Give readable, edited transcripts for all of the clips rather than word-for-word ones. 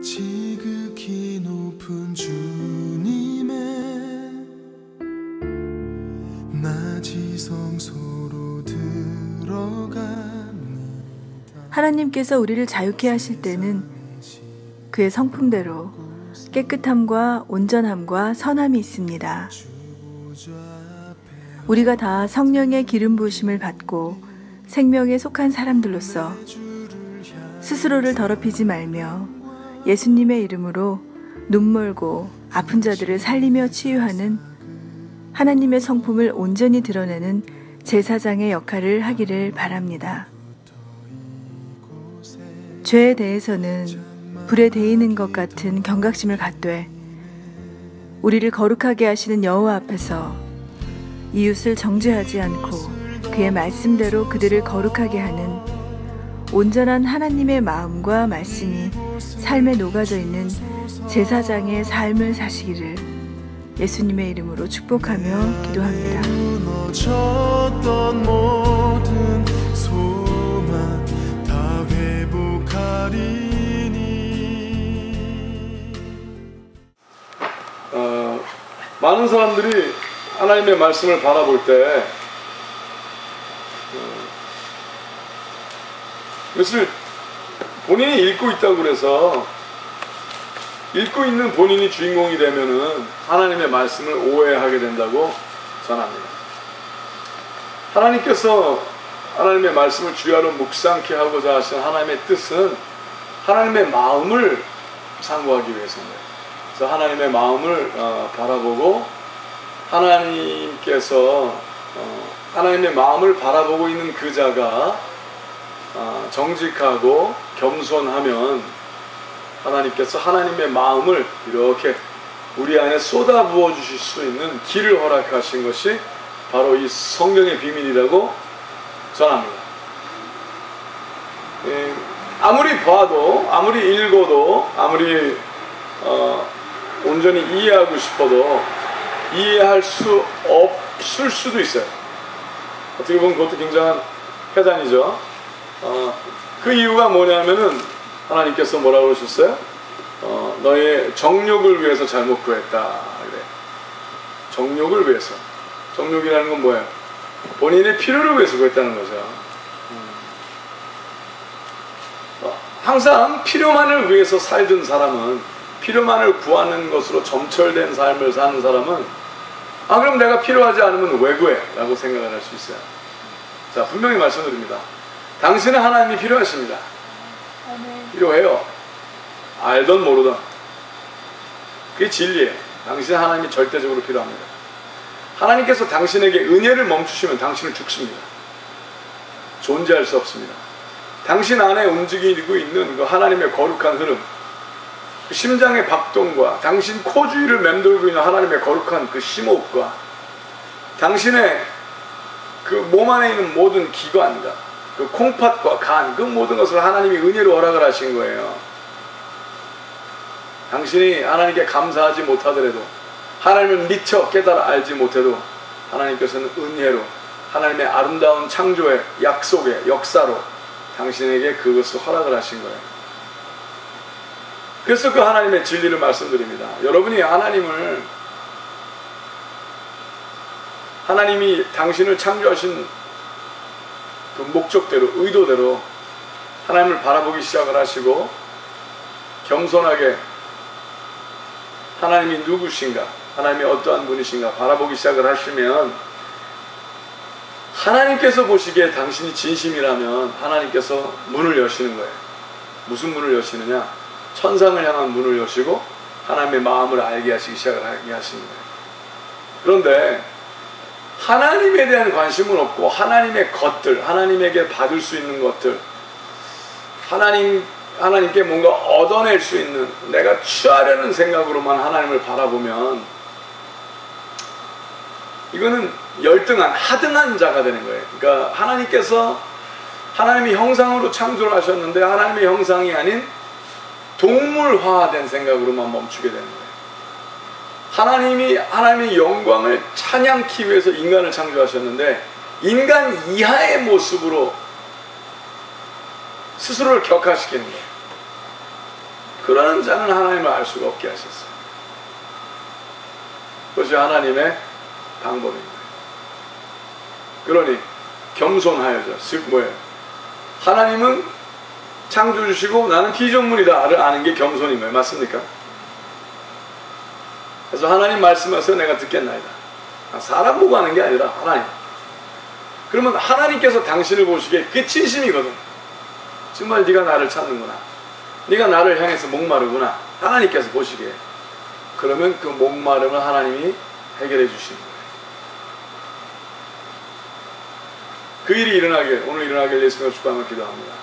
지극히 높은 주님의 낮이 성소로 들어갑니다. 하나님께서 우리를 자유케 하실 때는 그의 성품대로 깨끗함과 온전함과 선함이 있습니다. 우리가 다 성령의 기름 부으심을 받고 생명에 속한 사람들로서 스스로를 더럽히지 말며 예수님의 이름으로 눈멀고 아픈 자들을 살리며 치유하는 하나님의 성품을 온전히 드러내는 제사장의 역할을 하기를 바랍니다. 죄에 대해서는 불에 데이는 것 같은 경각심을 갖되 우리를 거룩하게 하시는 여호와 앞에서 이웃을 정죄하지 않고 그의 말씀대로 그들을 거룩하게 하는 온전한 하나님의 마음과 말씀이 삶에 녹아져 있는 제사장의 삶을 사시기를 예수님의 이름으로 축복하며 기도합니다. 무너졌던 모든 소망 다 회복하리니. 많은 사람들이 하나님의 말씀을 바라볼 때 이것을 본인이 읽고 있다고 그래서 읽고 있는 본인이 주인공이 되면은 하나님의 말씀을 오해하게 된다고 전합니다. 하나님께서 하나님의 말씀을 주야로 묵상케 하고자 하신 하나님의 뜻은 하나님의 마음을 상고하기 위해서입니다. 그래서 하나님의 마음을 바라보고 하나님께서 하나님의 마음을 바라보고 있는 그 자가 정직하고 겸손하면 하나님께서 하나님의 마음을 이렇게 우리 안에 쏟아부어 주실 수 있는 길을 허락하신 것이 바로 이 성경의 비밀이라고 전합니다. 아무리 봐도 아무리 읽어도 아무리 온전히 이해하고 싶어도 이해할 수 없을 수도 있어요. 어떻게 보면 그것도 굉장한 패단이죠. 그 이유가 뭐냐면은 하나님께서 뭐라고 그러셨어요? 너의 정욕을 위해서 잘못 구했다 그래. 정욕을 위해서. 정욕이라는 건 뭐예요? 본인의 필요를 위해서 구했다는 거죠. 항상 필요만을 위해서 살던 사람은, 필요만을 구하는 것으로 점철된 삶을 사는 사람은 그럼 내가 필요하지 않으면 왜 구해? 라고 생각을 할 수 있어요. 자, 분명히 말씀드립니다. 당신은 하나님이 필요하십니다. 필요해요. 알던 모르던. 그게 진리예요. 당신은 하나님이 절대적으로 필요합니다. 하나님께서 당신에게 은혜를 멈추시면 당신은 죽습니다. 존재할 수 없습니다. 당신 안에 움직이고 있는 그 하나님의 거룩한 흐름, 그 심장의 박동과 당신 코 주위를 맴돌고 있는 하나님의 거룩한 그 심호흡과 당신의 그 몸 안에 있는 모든 기관과 그 콩팥과 간, 그 모든 것을 하나님이 은혜로 허락을 하신 거예요. 당신이 하나님께 감사하지 못하더라도, 하나님을 미처 깨달아 알지 못해도 하나님께서는 은혜로, 하나님의 아름다운 창조의 약속의 역사로 당신에게 그것을 허락을 하신 거예요. 그래서 그 하나님의 진리를 말씀드립니다. 여러분이 하나님이 당신을 창조하신 그 목적대로, 의도대로 하나님을 바라보기 시작을 하시고 겸손하게 하나님이 누구신가, 하나님이 어떠한 분이신가 바라보기 시작을 하시면 하나님께서 보시기에 당신이 진심이라면 하나님께서 문을 여시는 거예요. 무슨 문을 여시느냐? 천상을 향한 문을 여시고 하나님의 마음을 알게 하시기 시작을 하게 하시는 거예요. 그런데 하나님에 대한 관심은 없고 하나님의 것들, 하나님에게 받을 수 있는 것들, 하나님께 뭔가 얻어낼 수 있는, 내가 취하려는 생각으로만 하나님을 바라보면 이거는 열등한, 하등한 자가 되는 거예요. 그러니까 하나님께서 하나님의 형상으로 창조를 하셨는데 하나님의 형상이 아닌 동물화된 생각으로만 멈추게 되는 거예요. 하나님이 하나님의 영광을 찬양하기 위해서 인간을 창조하셨는데 인간 이하의 모습으로 스스로를 격화시키는 거예요. 그러는 자는 하나님을 알 수가 없게 하셨어요. 그것이 하나님의 방법입니다. 그러니 겸손하여져. 즉 뭐예요? 하나님은 창조주시고 나는 피조물이다를 아는 게 겸손인 거예요. 맞습니까? 그래서 하나님 말씀하세요. 내가 듣겠나이다. 사람 보고 하는 게 아니라 하나님. 그러면 하나님께서 당신을 보시기에 그게 진심이거든. 정말 네가 나를 찾는구나. 네가 나를 향해서 목마르구나. 하나님께서 보시기에. 그러면 그 목마름을 하나님이 해결해 주시는 거예요. 그 일이 일어나길, 오늘 일어나길 예수님을 축복하며 기도합니다.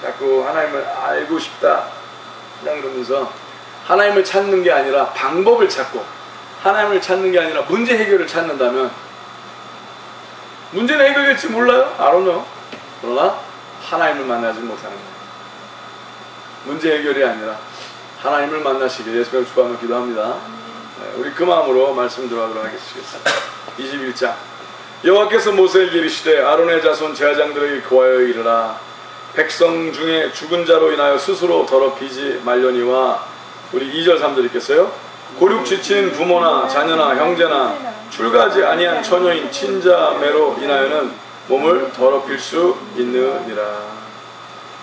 자꾸 하나님을 알고 싶다 그러면서 하나님을 찾는 게 아니라 방법을 찾고 하나님을 찾는 게 아니라 문제 해결을 찾는다면 문제는 해결될지 몰라요. I don't know. 그러나 하나님을 만나지 못하는 거예요. 문제 해결이 아니라 하나님을 만나시길 예수님을 축복하며 기도합니다. 네, 우리 그 마음으로 말씀 들어가도록 하겠습니다. 21장 여호와께서 모세에게 이르시되 아론의 자손 제사장들에게 고하여 이르라. 백성 중에 죽은 자로 인하여 스스로 더럽히지 말려니와 우리 2절 3절 읽겠어요? 고륙 지친 부모나 자녀나 형제나 출가하지 아니한 처녀인 친자매로 인하여는 몸을 더럽힐 수 있느니라.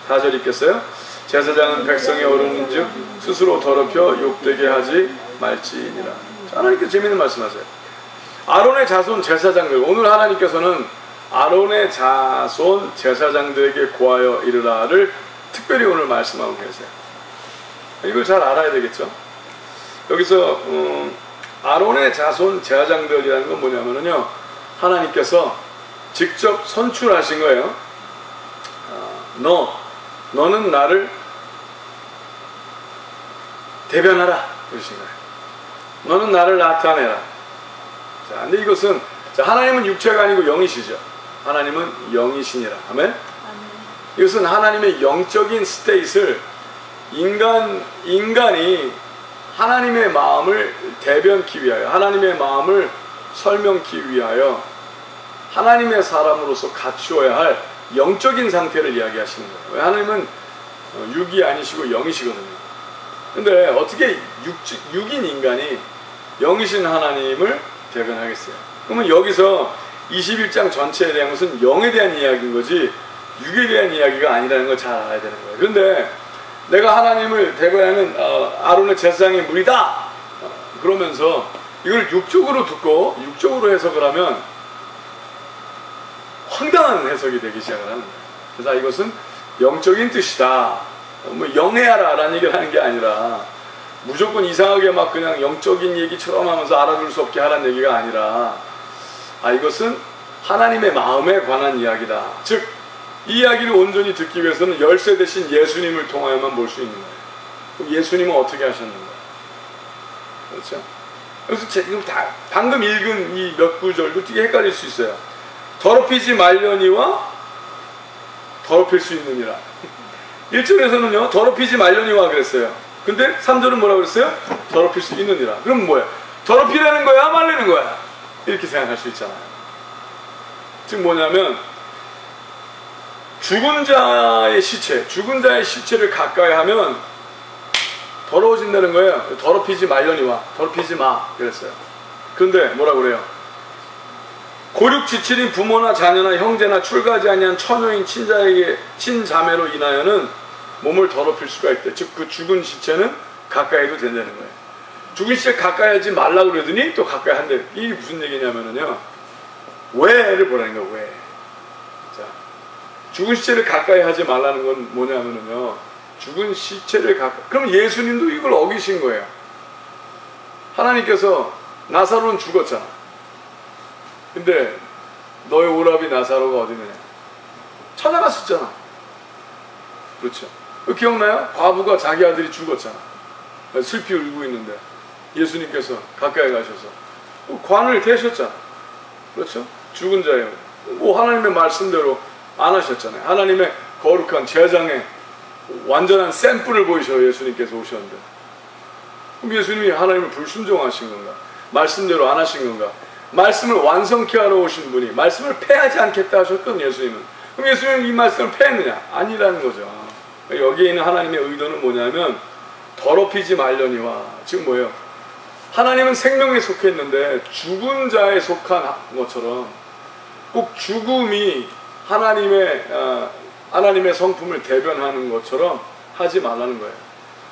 4절 읽겠어요? 제사장은 백성의 어른인즉 스스로 더럽혀 욕되게 하지 말지니라. 하나님께서 재미있는 말씀하세요. 아론의 자손 제사장들, 오늘 하나님께서는 아론의 자손 제사장들에게 고하여 이르라를 특별히 오늘 말씀하고 계세요. 이걸 잘 알아야 되겠죠. 여기서 아론의 자손 제사장들이라는 건 뭐냐면요, 하나님께서 직접 선출하신 거예요. 너는 나를 대변하라 그러신 거예요. 너는 나를 나타내라. 자, 근데 이것은 하나님은 육체가 아니고 영이시죠. 하나님은 영이시니라. 아멘. 이것은 하나님의 영적인 스테이트를 인간이 하나님의 마음을 대변기 위하여, 하나님의 마음을 설명기 위하여 하나님의 사람으로서 갖추어야 할 영적인 상태를 이야기하시는 거예요. 하나님은 육이 아니시고 영이시거든요. 근데 어떻게 육인 인간이 영이신 하나님을 대변하겠어요? 그러면 여기서 21장 전체에 대한 것은 영에 대한 이야기인 거지 육에 대한 이야기가 아니라는 걸 잘 알아야 되는 거예요. 그런데 내가 하나님을 대변하는 아론의 제사장의 무리다 그러면서 이걸 육적으로 듣고 육적으로 해석을 하면 황당한 해석이 되기 시작을 하는 거예요. 그래서 이것은 영적인 뜻이다. 뭐 영해하라 라는 얘기를 하는 게 아니라 무조건 이상하게 막 그냥 영적인 얘기처럼 하면서 알아둘 수 없게 하라는 얘기가 아니라 이것은 하나님의 마음에 관한 이야기다. 즉 이 이야기를 온전히 듣기 위해서는 열쇠 대신 예수님을 통하여만 볼 수 있는 거예요. 그럼 예수님은 어떻게 하셨는가? 그렇죠? 그래서 지금 방금 읽은 이 몇 구절도 되게 헷갈릴 수 있어요. 더럽히지 말려니와 더럽힐 수 있느니라. 1절에서는요 더럽히지 말려니와 그랬어요. 근데 3절은 뭐라고 그랬어요? 더럽힐 수 있느니라. 그럼 뭐야? 더럽히라는 거야? 말리는 거야? 이렇게 생각할 수 있잖아요. 즉 뭐냐면 죽은 자의 시체를 가까이 하면 더러워진다는 거예요. 더럽히지 말려니와 더럽히지 마 그랬어요. 그런데 뭐라고 그래요? 고륙 지칠인 부모나 자녀나 형제나 출가하지 아니한 처녀인 친자매로 인하여는 몸을 더럽힐 수가 있대. 즉 그 죽은 시체는 가까이 해도 된다는 거예요. 죽은 시체 가까이 하지 말라고 그러더니 또 가까이 한대. 이게 무슨 얘기냐면요 왜를 보라는 거예요. 왜. 자, 죽은 시체를 가까이 하지 말라는 건 뭐냐면요 죽은 시체를 가까이, 그럼 예수님도 이걸 어기신 거예요. 하나님께서 나사로는 죽었잖아. 근데 너의 오라비 나사로가 어디 있느냐? 찾아갔었잖아. 그렇죠. 기억나요? 과부가 자기 아들이 죽었잖아. 슬피 울고 있는데 예수님께서 가까이 가셔서 관을 대셨잖아. 그렇죠? 죽은 자예요. 하나님의 말씀대로 안 하셨잖아요. 하나님의 거룩한 제사장의 완전한 샘플을 보이셔 예수님께서 오셨는데, 그럼 예수님이 하나님을 불순종하신 건가? 말씀대로 안 하신 건가? 말씀을 완성케 하러 오신 분이 말씀을 패하지 않겠다 하셨던 예수님은, 그럼 예수님은 이 말씀을 패했느냐? 아니라는 거죠. 여기에 있는 하나님의 의도는 뭐냐면 더럽히지 말려니와, 지금 뭐예요? 하나님은 생명에 속해 있는데 죽은 자에 속한 것처럼 꼭 죽음이 하나님의 성품을 대변하는 것처럼 하지 말라는 거예요.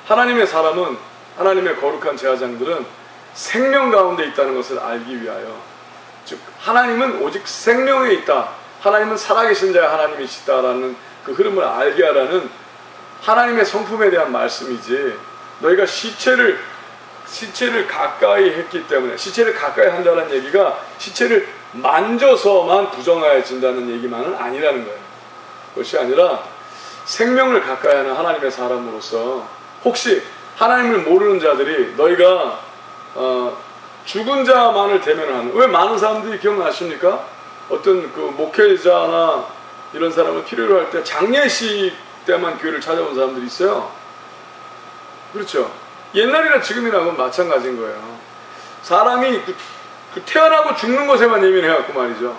하나님의 사람은, 하나님의 거룩한 제사장들은 생명 가운데 있다는 것을 알기 위하여, 즉 하나님은 오직 생명에 있다, 하나님은 살아계신 자의 하나님이시다라는 그 흐름을 알게 하라는 하나님의 성품에 대한 말씀이지, 너희가 시체를 가까이 했기 때문에, 시체를 가까이 한다는 얘기가 시체를 만져서만 부정하여진다는 얘기만은 아니라는 거예요. 그것이 아니라 생명을 가까이 하는 하나님의 사람으로서, 혹시 하나님을 모르는 자들이 너희가 죽은 자만을 대면하는, 왜 많은 사람들이 기억나십니까? 어떤 그 목회자나 이런 사람을 필요로 할 때 장례식 때만 교회를 찾아온 사람들이 있어요. 그렇죠? 옛날이나 지금이나 마찬가지인 거예요. 사람이 그 태어나고 죽는 것에만 예민해갖고 말이죠.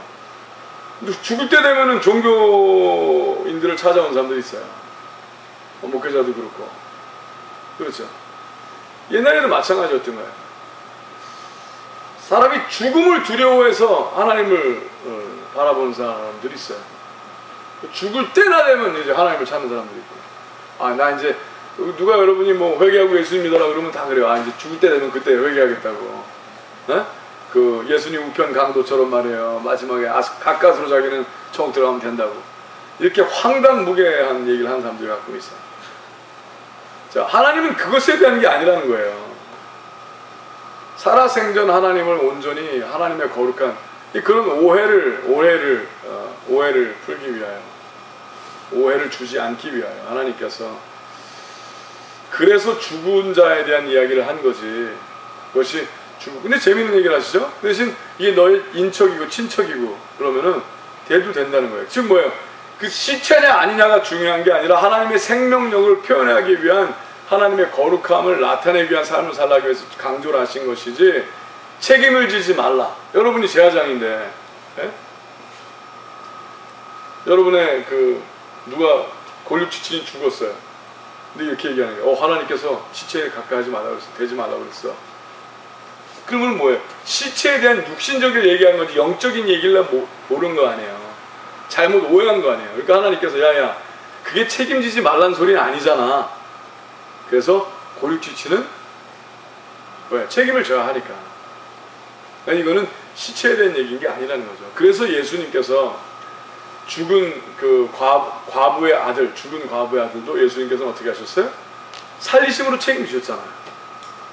죽을 때 되면은 종교인들을 찾아온 사람들이 있어요. 목회자도 그렇고. 그렇죠? 옛날에도 마찬가지였던 거예요. 사람이 죽음을 두려워해서 하나님을 바라보는 사람들이 있어요. 죽을 때나 되면 이제 하나님을 찾는 사람들이 있고, 나 이제 누가 여러분이 뭐 회개하고 예수님 믿어라 그러면 다 그래요. 이제 죽을 때 되면 그때 회개하겠다고. 네? 그 예수님 우편 강도처럼 말이에요. 마지막에 가까스로 자기는 천국 들어가면 된다고. 이렇게 황당무계한 얘기를 하는 사람들이 가끔 있어요. 자, 하나님은 그것에 대한 게 아니라는 거예요. 살아생전 하나님을 온전히, 하나님의 거룩한 그런 오해를 풀기 위하여, 오해를 주지 않기 위하여 하나님께서 그래서 죽은 자에 대한 이야기를 한 거지. 그것이 근데 재밌는 얘기를 하시죠? 그 대신 이게 너의 인척이고 친척이고 그러면은 돼도 된다는 거예요. 지금 뭐예요? 그 시체냐 아니냐가 중요한 게 아니라 하나님의 생명력을 표현하기 위한, 하나님의 거룩함을 나타내기 위한 삶을 살라기 위해서 강조를 하신 것이지, 책임을 지지 말라. 여러분이 제사장인데, 예? 여러분의 누가 골육지친이 죽었어요. 근데 이렇게 얘기하는 거예요. 하나님께서 시체에 가까이 하지 말라고 그랬어. 대지 말라고 그랬어. 그러면 뭐예요? 시체에 대한 육신적인 얘기하는 거지 영적인 얘기를 모르는 거 아니에요. 잘못 오해한 거 아니에요. 그러니까 하나님께서 야야 그게 책임지지 말라는 소리는 아니잖아. 그래서 골육지치는 왜? 책임을 져야 하니까. 그러니까 이거는 시체에 대한 얘기인 게 아니라는 거죠. 그래서 예수님께서 죽은 과부의 아들, 죽은 과부의 아들도 예수님께서는 어떻게 하셨어요? 살리심으로 책임지셨잖아요.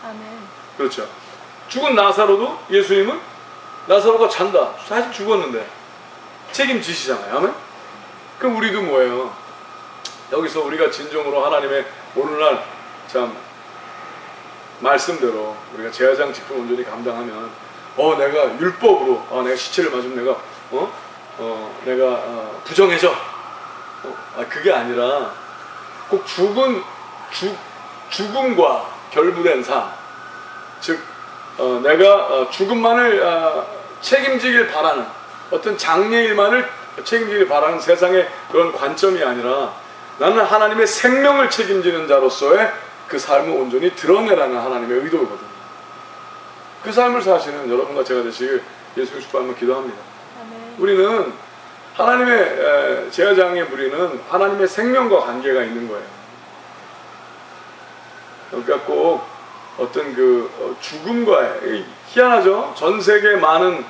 아멘. 그렇죠. 죽은 나사로도 예수님은 나사로가 잔다. 사실 죽었는데 책임지시잖아요. 아멘? 그럼 우리도 뭐예요? 여기서 우리가 진정으로 하나님의 오늘날 참 말씀대로 우리가 제사장 직분 온전히 감당하면 내가 율법으로 내가 시체를 맞으면 내가 부정해져. 그게 아니라 꼭 죽음과 결부된 삶, 즉 내가 죽음만을 책임지길 바라는, 어떤 장래일만을 책임지길 바라는 세상의 그런 관점이 아니라 나는 하나님의 생명을 책임지는 자로서의 그 삶을 온전히 드러내라는 하나님의 의도거든요. 그 삶을 사시는 여러분과 제가 되시길 예수님 축복하며 기도합니다. 아멘. 우리는 하나님의 제사장의 무리는 하나님의 생명과 관계가 있는 거예요. 그러니까 꼭 어떤 죽음과의, 희한하죠? 전 세계 많은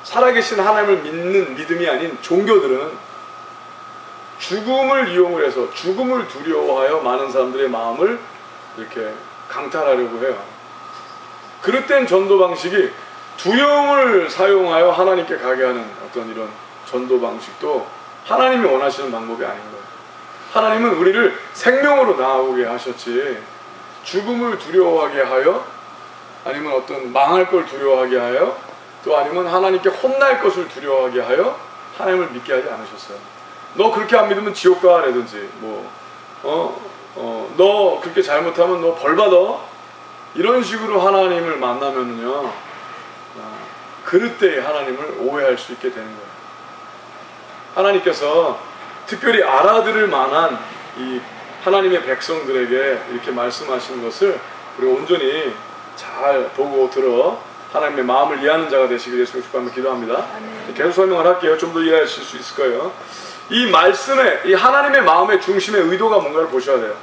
살아계신 하나님을 믿는 믿음이 아닌 종교들은 죽음을 이용을 해서, 죽음을 두려워하여 많은 사람들의 마음을 이렇게 강탈하려고 해요. 그럴 땐 전도 방식이 두려움을 사용하여 하나님께 가게 하는 어떤 이런 전도 방식도 하나님이 원하시는 방법이 아닌 거예요. 하나님은 우리를 생명으로 나아오게 하셨지, 죽음을 두려워하게 하여, 아니면 어떤 망할 걸 두려워하게 하여, 또 아니면 하나님께 혼날 것을 두려워하게 하여 하나님을 믿게 하지 않으셨어요. 너 그렇게 안 믿으면 지옥 가 라든지, 너 그렇게 잘못하면 너 벌 받아, 이런 식으로 하나님을 만나면은요, 그럴 때 하나님을 오해할 수 있게 되는 거예요. 하나님께서 특별히 알아들을 만한 이 하나님의 백성들에게 이렇게 말씀하시는 것을 우리 온전히 잘 보고 들어 하나님의 마음을 이해하는 자가 되시길 예수님 축복하며 기도합니다. 계속 설명을 할게요. 좀 더 이해하실 수 있을 거예요. 이 말씀의, 이 하나님의 마음의 중심의 의도가 뭔가를 보셔야 돼요.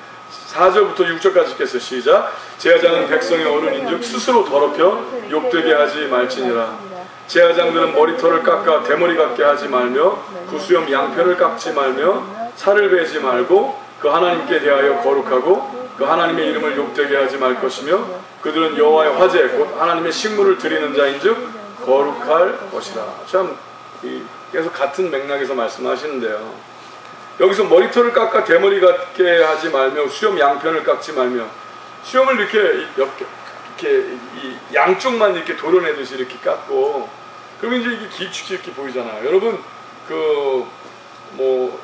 4절부터 6절까지 읽겠어요. 시작. 제사장은 백성의 어른인즉 스스로 더럽혀 욕되게 하지 말지니라. 제사장들은 머리털을 깎아 대머리 같게 하지 말며 구수염 양편을 깎지 말며 살을 베지 말고 그 하나님께 대하여 거룩하고 그 하나님의 이름을 욕되게 하지 말 것이며 그들은 여호와의 화제 곧 하나님의 식물을 드리는 자인즉 거룩할 것이라. 참 계속 같은 맥락에서 말씀하시는데요. 여기서 머리털을 깎아 대머리 같게 하지 말며 수염 양편을 깎지 말며, 수염을 이렇게 이 양쪽만 이렇게 도려내듯이 이렇게 깎고, 그러면 이제 이게 길쭉이 이렇게 보이잖아요. 여러분 뭐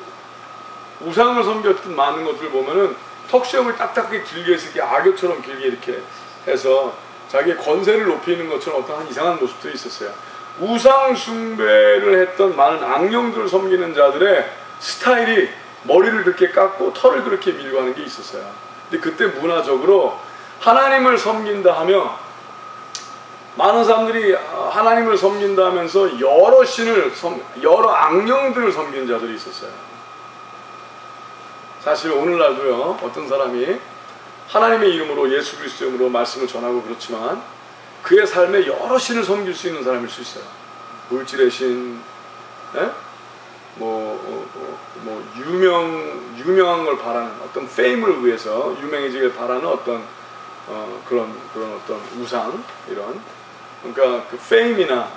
우상을 섬겼던 많은 것들 보면은 턱수염을 딱딱하게 길게 해서 이렇게 악교처럼 길게 이렇게 해서 자기의 권세를 높이는 것처럼 어떤 이상한 모습들이 있었어요. 우상 숭배를 했던 많은 악령들을 섬기는 자들의 스타일이 머리를 그렇게 깎고 털을 그렇게 밀고 하는 게 있었어요. 근데 그때 문화적으로 하나님을 섬긴다 하면 많은 사람들이 하나님을 섬긴다 하면서 여러 악령들을 섬기는 자들이 있었어요. 사실 오늘날도요, 어떤 사람이 하나님의 이름으로, 예수 그리스도 이름으로 말씀을 전하고 그렇지만 그의 삶에 여러 신을 섬길 수 있는 사람일 수 있어요. 물질의 신, 유명한 걸 바라는 어떤 페임을 위해서 유명해지길 바라는 어떤 그런 어떤 우상, 이런, 그러니까 그 페임이나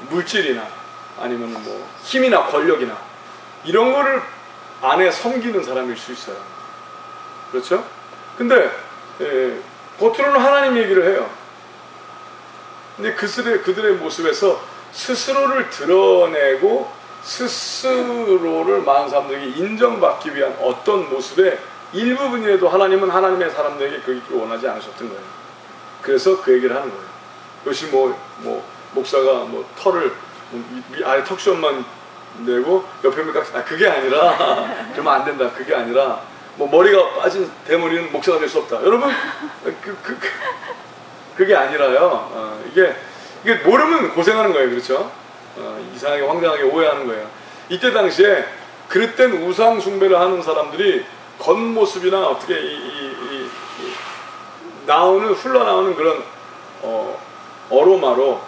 물질이나 아니면 뭐 힘이나 권력이나 이런 거를 안에 섬기는 사람일 수 있어요. 그렇죠? 근데 겉으로는 하나님 얘기를 해요. 근데 그들의 모습에서 스스로를 드러내고 스스로를 많은 사람들에게 인정받기 위한 어떤 모습의 일부분이라도 하나님은 하나님의 사람들에게 그 있기를 원하지 않으셨던 거예요. 그래서 그 얘기를 하는 거예요. 그것이 목사가 털을 아래 턱수염만 내고 옆에 그게 아니라 그러면 안 된다. 그게 아니라 머리가 빠진 대머리는 목사가 될 수 없다. 여러분 그게 아니라요. 이게 모르면 고생하는 거예요. 그렇죠? 이상하게 황당하게 오해하는 거예요. 이때 당시에 그릇된 우상 숭배를 하는 사람들이 겉모습이나 어떻게 흘러나오는 그런 어로마로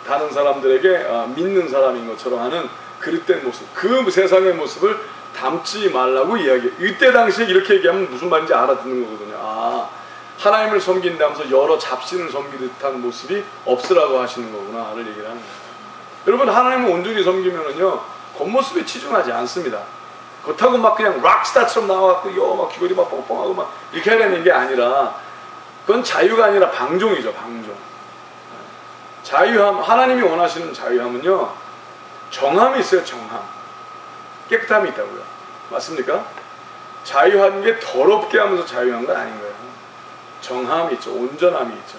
다른 사람들에게 믿는 사람인 것처럼 하는 그릇된 모습, 그 세상의 모습을 담지 말라고 이야기해요. 이때 당시에 이렇게 얘기하면 무슨 말인지 알아듣는 거거든요. 하나님을 섬긴다면서 여러 잡신을 섬기듯한 모습이 없으라고 하시는 거구나를 얘기를 하는 거예요. 여러분, 하나님을 온전히 섬기면은요, 겉모습에 치중하지 않습니다. 그렇다고 막 그냥 락스타처럼 나와갖고 막 귀걸이 막 뻥뻥하고 막 이렇게 하려는 게 아니라, 그건 자유가 아니라 방종이죠. 방종. 자유함, 하나님이 원하시는 자유함은요, 정함이 있어요. 정함. 깨끗함이 있다고요. 맞습니까? 자유한 게 더럽게 하면서 자유한 건 아닌 거예요. 정함이 있죠. 온전함이 있죠.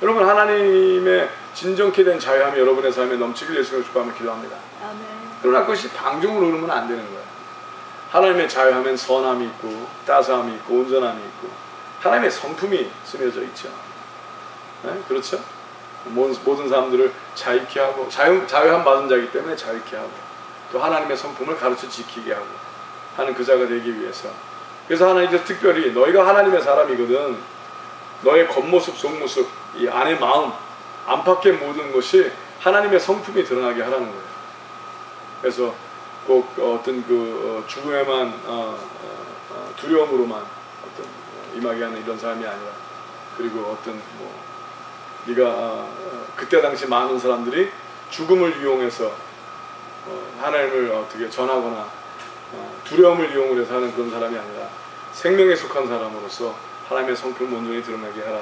여러분, 하나님의 진정케 된 자유함이 여러분의 삶에 넘치길 예수님을 축복하며 기도합니다. 아멘. 그러나 그것이 방종으로 흐르면 안 되는 거예요. 하나님의 자유함엔 선함이 있고 따스함이 있고 온전함이 있고 하나님의 성품이 스며져 있죠. 네? 그렇죠? 모든 사람들을 자유케 하고 자유함 받은 자이기 때문에 자유케 하고 또 하나님의 성품을 가르쳐 지키게 하고 하는 그 자가 되기 위해서, 그래서 하나님께서 특별히 너희가 하나님의 사람이거든, 너의 겉모습 속모습 이 안의 마음 안팎의 모든 것이 하나님의 성품이 드러나게 하라는 거예요. 그래서 꼭 어떤 죽음에만 두려움으로만 어떤 임하게 하는 이런 삶이 아니라, 그리고 어떤 네가 그때 당시 많은 사람들이 죽음을 이용해서 하나님을 어떻게 전하거나 두려움을 이용해서 하는 그런 사람이 아니라 생명에 속한 사람으로서 하나님의 성품을 온전히 드러나게 하라,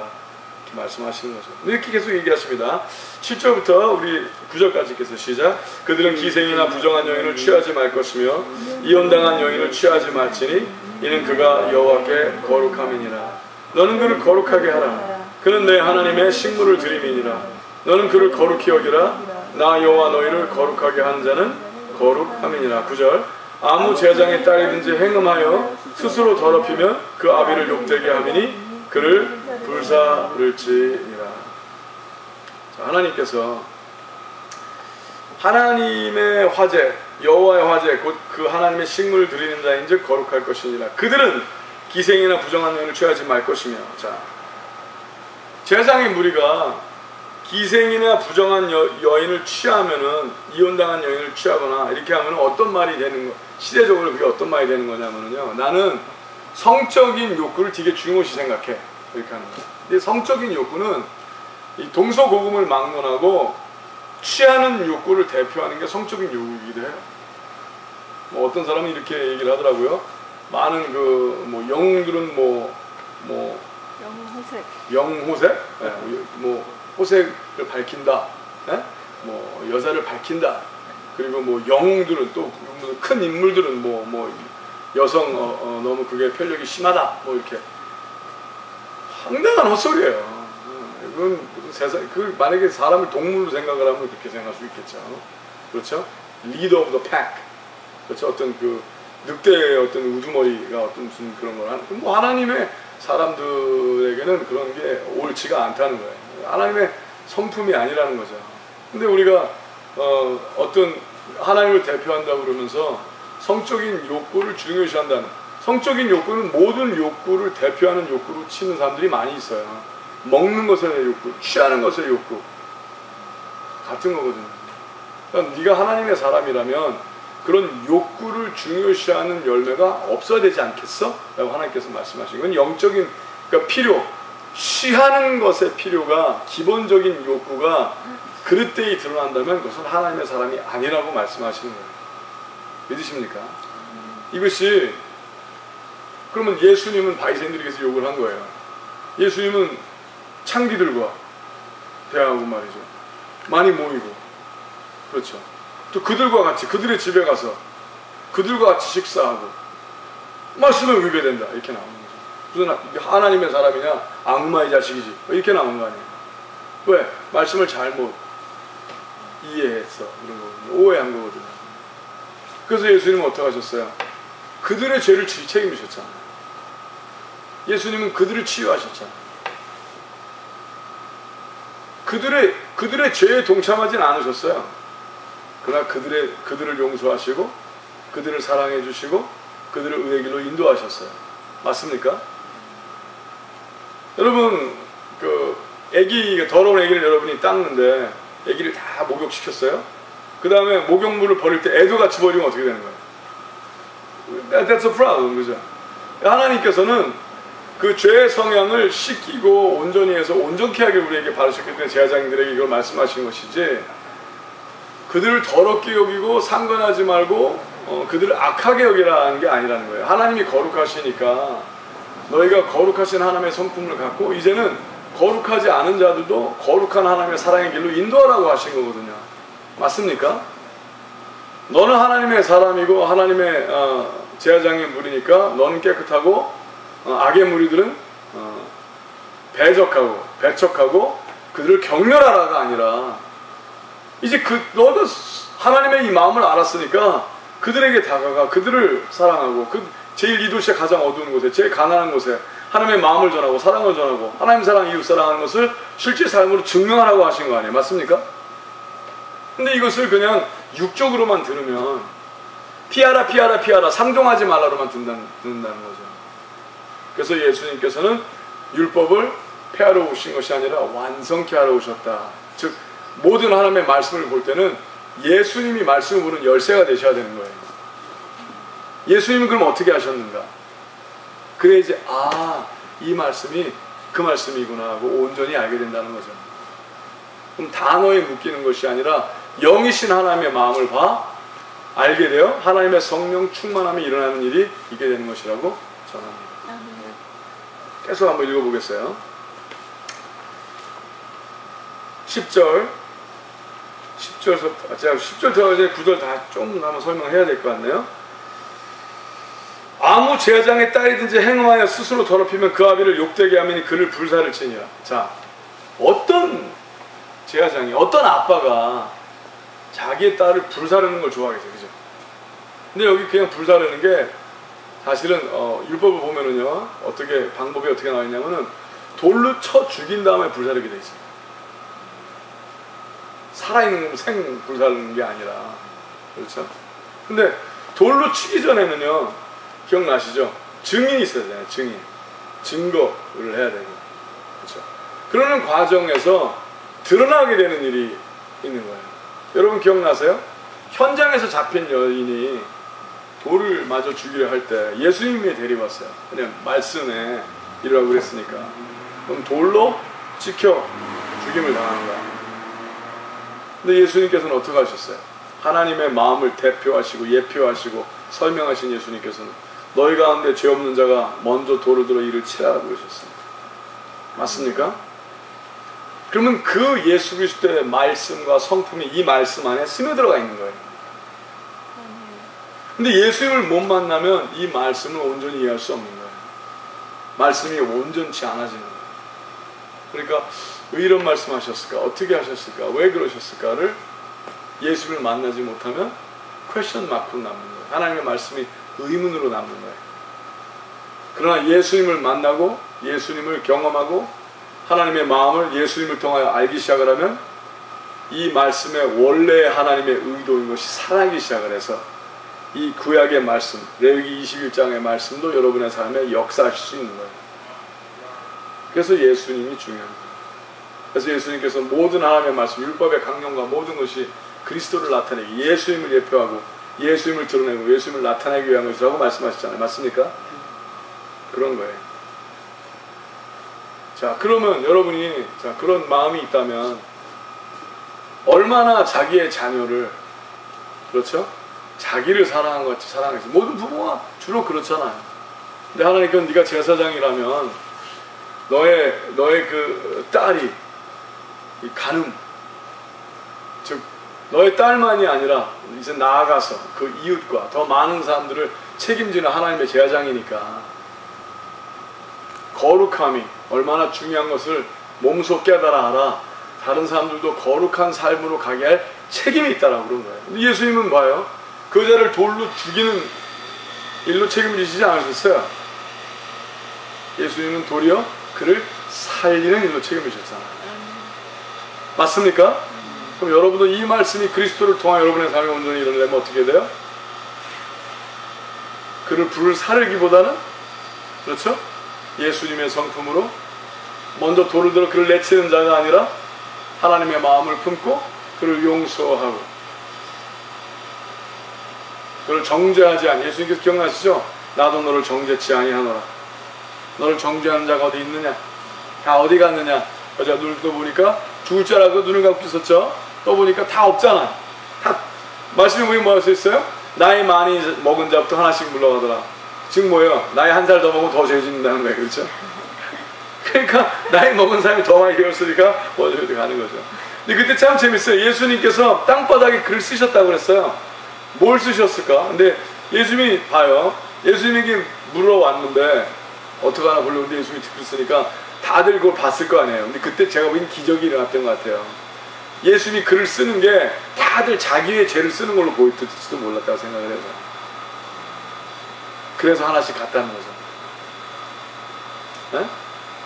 이렇게 말씀하시는 거죠. 이렇게 계속 얘기하십니다. 7절부터 우리 9절까지 읽겠습니다. 시작. 그들은 기생이나 부정한 여인을 취하지 말 것이며 이혼당한 여인을 취하지 말지니 이는 그가 여호와께 거룩함이니라. 너는 그를 거룩하게 하라. 그는 내 하나님의 식물을 드림이니라. 너는 그를 거룩히 여기라. 나 여호와 너희를 거룩하게 하는 자는 거룩함이니라. 9절. 아무 제사장의 딸이든지 행음하여 스스로 더럽히면 그 아비를 욕되게 함이니 그를 불사를지니라. 자, 하나님께서 하나님의 화제, 여호와의 화제, 곧 그 하나님의 식물을 드리는 자인즉 거룩할 것이니라. 그들은 기생이나 부정한 여인을 취하지 말 것이며. 자, 제사장의 무리가 기생이나 부정한 여인을 취하면은, 이혼당한 여인을 취하거나 이렇게 하면 어떤 말이 되는 거, 시대적으로 그게 어떤 말이 되는 거냐면요, 나는 성적인 욕구를 되게 중요시 생각해, 이렇게 하는 거예요. 근데 성적인 욕구는 이 동서고금을 막론하고 취하는 욕구를 대표하는 게 성적인 욕구이기도 해요. 뭐 어떤 사람은 이렇게 얘기를 하더라고요. 많은 뭐 영웅들은 영호색, 네, 뭐 호색을 밝힌다, 네? 뭐 여자를 밝힌다. 그리고 뭐 영웅들은 또 큰 인물들은 뭐 여성 너무 그게 편력이 심하다. 뭐 이렇게 황당한 헛소리예요. 이건 세상 만약에 사람을 동물로 생각을 하면 그렇게 생각할 수 있겠죠. 그렇죠? Leader of the pack. 그렇죠? 어떤 그 늑대의 어떤 우두머리가 어떤 무슨 그런 걸 하는. 뭐 하나님의 사람들에게는 그런 게 옳지가 않다는 거예요. 하나님의 성품이 아니라는 거죠. 근데 우리가 어떤 하나님을 대표한다고 그러면서 성적인 욕구를 중요시한다는, 성적인 욕구는 모든 욕구를 대표하는 욕구로 치는 사람들이 많이 있어요. 먹는 것의 욕구, 취하는 것의 욕구 같은 거거든요. 그러니까 네가 하나님의 사람이라면 그런 욕구를 중요시하는 열매가 없어야 되지 않겠어? 라고 하나님께서 말씀하신 건 영적인, 그러니까 필요, 취하는 것의 필요가, 기본적인 욕구가 그릇되이 드러난다면 그것은 하나님의 사람이 아니라고 말씀하시는 거예요. 믿으십니까? 이것이, 그러면 예수님은 바리새인들에게서 욕을 한 거예요. 예수님은 창기들과 대하고 말이죠. 많이 모이고, 그렇죠. 또 그들과 같이, 그들의 집에 가서 그들과 같이 식사하고 말씀을 위배된다, 이렇게 나오는 거죠. 무슨 하나님의 사람이냐, 악마의 자식이지, 이렇게 나오는 거 아니에요. 왜? 말씀을 잘못 이해했어, 이런 거거든요. 오해한 거거든요. 그래서 예수님은 어떻게 하셨어요? 그들의 죄를 책임지셨잖아요. 예수님은 그들을 치유하셨잖아요. 그들의 죄에 동참하진 않으셨어요. 그러나 그들을 용서하시고 그들을 사랑해 주시고 그들을 의의 길로 인도하셨어요. 맞습니까? 여러분, 더러운 애기를 여러분이 닦는데 애기를 다 목욕시켰어요. 그 다음에 목욕물을 버릴 때 애도 같이 버리면 어떻게 되는 거예요? That's a problem, 그죠? 하나님께서는 그 죄의 성향을 씻기고 온전히 해서 온전케 하게 우리에게 바르셨기 때문에 제사장들에게 이걸 말씀하신 것이지, 그들을 더럽게 여기고 상관하지 말고 그들을 악하게 여기라는 게 아니라는 거예요. 하나님이 거룩하시니까 너희가 거룩하신 하나님의 성품을 갖고 이제는 거룩하지 않은 자들도 거룩한 하나님의 사랑의 길로 인도하라고 하신 거거든요. 맞습니까? 너는 하나님의 사람이고 하나님의 제사장의 무리니까 너는 깨끗하고 악의 무리들은 배척하고 그들을 경멸하라가 아니라, 이제 너도 하나님의 이 마음을 알았으니까 그들에게 다가가 그들을 사랑하고, 제일 이 도시의 가장 어두운 곳에, 제일 가난한 곳에 하나님의 마음을 전하고 사랑을 전하고 하나님 사랑, 이웃 사랑하는 것을 실제 삶으로 증명하라고 하신 거 아니에요? 맞습니까? 근데 이것을 그냥 육적으로만 들으면 피하라 상종하지 말라로만 듣는다는 거죠. 그래서 예수님께서는 율법을 폐하러 오신 것이 아니라 완성케 하러 오셨다. 즉 모든 하나님의 말씀을 볼 때는 예수님이 말씀을 보는 열쇠가 되셔야 되는 거예요. 예수님은 그럼 어떻게 하셨는가? 그래 이제 이 말씀이 그 말씀이구나 하고 온전히 알게 된다는 거죠. 그럼 단어에 묶이는 것이 아니라 영이신 하나님의 마음을 알게 되어 하나님의 성령 충만함이 일어나는 일이 있게 되는 것이라고 전합니다. 계속 한번 읽어보겠어요. 10절에서 제가 10절 들어가기 전에 9절 다 좀 한번 설명해야 될 것 같네요. 아무 제사장의 딸이든지 행음하여 스스로 더럽히면 그 아비를 욕되게 하면 그를 불사를 치니라. 자, 어떤 제사장이, 어떤 아빠가 자기의 딸을 불사르는 걸 좋아하겠어요, 그죠? 근데 여기 그냥 불사르는 게 사실은 율법을 보면은요, 방법이 어떻게 나와 있냐면은 돌로 쳐 죽인 다음에 불사르게 돼 있어요. 살아있는 생 불사르는 게 아니라. 그렇죠? 근데 돌로 치기 전에는요, 기억나시죠? 증인이 있어야 돼요. 증거를 해야 되고. 그렇죠? 그러는 과정에서 드러나게 되는 일이 있는 거예요. 여러분 기억나세요? 현장에서 잡힌 여인이 돌을 마저 죽이려 할 때 예수님이 데려왔어요. 그냥 말씀에 이러라고 그랬으니까. 그럼 돌로 찍혀 죽임을 당하는 거야. 근데 예수님께서는 어떻게 하셨어요? 하나님의 마음을 대표하시고 예표하시고 설명하신 예수님께서는 너희 가운데 죄 없는 자가 먼저 돌을 들어 이를 치라고 그러셨어요. 맞습니까? 그러면 그 예수 그리스도의 말씀과 성품이 이 말씀 안에 스며들어가 있는 거예요. 근데 예수님을 못 만나면 이 말씀을 온전히 이해할 수 없는 거예요. 말씀이 온전치 않아지는 거예요. 그러니까 왜 이런 말씀하셨을까? 어떻게 하셨을까? 왜 그러셨을까를 예수님을 만나지 못하면 퀘스천 마크로 남는 거예요. 하나님의 말씀이 의문으로 남는 거예요. 그러나 예수님을 만나고 예수님을 경험하고 하나님의 마음을 예수님을 통하여 알기 시작을 하면 이 말씀의 원래 하나님의 의도인 것이 살아나기 시작을 해서 이 구약의 말씀, 레위기 21장의 말씀도 여러분의 삶에 역사하실 수 있는 거예요. 그래서 예수님이 중요한 거예요. 그래서 예수님께서 모든 하나님의 말씀, 율법의 강령과 모든 것이 그리스도를 나타내기, 예수님을 예표하고 예수님을 드러내고 예수님을 나타내기 위한 것이라고 말씀하셨잖아요. 맞습니까? 그런 거예요. 자, 그러면 여러분이 그런 마음이 있다면 얼마나 자기의 자녀를, 그렇죠? 자기를 사랑한 것 같이 사랑했어요. 모든 부모가 주로 그렇잖아요. 근데 하나님께서는 네가 제사장이라면 너의 그 딸이 이 간음, 즉 너의 딸만이 아니라 이제 나아가서 그 이웃과 더 많은 사람들을 책임지는 하나님의 제사장이니까 거룩함이 얼마나 중요한 것을 몸소 깨달아 알아. 다른 사람들도 거룩한 삶으로 가게 할 책임이 있다라고 그런 거예요. 근데 예수님은 봐요. 그 여자를 돌로 죽이는 일로 책임을 지시지 않으셨어요. 예수님은 도리어 그를 살리는 일로 책임을 지셨잖아요. 맞습니까? 그럼 여러분도 이 말씀이 그리스도를 통한 여러분의 삶에 온전히 일어나면 어떻게 돼요? 그를 불을 사르기보다는, 그렇죠? 예수님의 성품으로 먼저 돌을 들어 그를 내치는 자가 아니라 하나님의 마음을 품고 그를 용서하고 그를 정죄하지 않니. 예수님께서 기억나시죠? 나도 너를 정죄치 아니하노라. 너를 정죄하는 자가 어디 있느냐? 다 어디 갔느냐? 어제 눈을 떠보니까 죽을 줄 알고 눈을 감고 있었죠? 떠보니까 다 없잖아. 다 말씀이 보면 뭐할 수 있어요? 나이 많이 먹은 자부터 하나씩 물러가더라. 지금 뭐예요? 나이 한 살 더 먹으면 더 죄 짓는다는 거예요. 그렇죠? 그러니까 나이 먹은 사람이 더 많이 배웠으니까 먼저 가는 거죠. 근데 그때 참 재밌어요. 예수님께서 땅바닥에 글을 쓰셨다고 그랬어요. 뭘 쓰셨을까? 근데 예수님이 봐요. 예수님에게 물어왔는데 어떡하나 보려고 예수님이 글을 쓰니까 다들 그걸 봤을 거 아니에요. 근데 그때 제가 보기엔 기적이 일어났던 것 같아요. 예수님이 글을 쓰는 게 다들 자기의 죄를 쓰는 걸로 보일지도 몰랐다고 생각을 해서. 그래서 하나씩 갔다는 거죠. 네?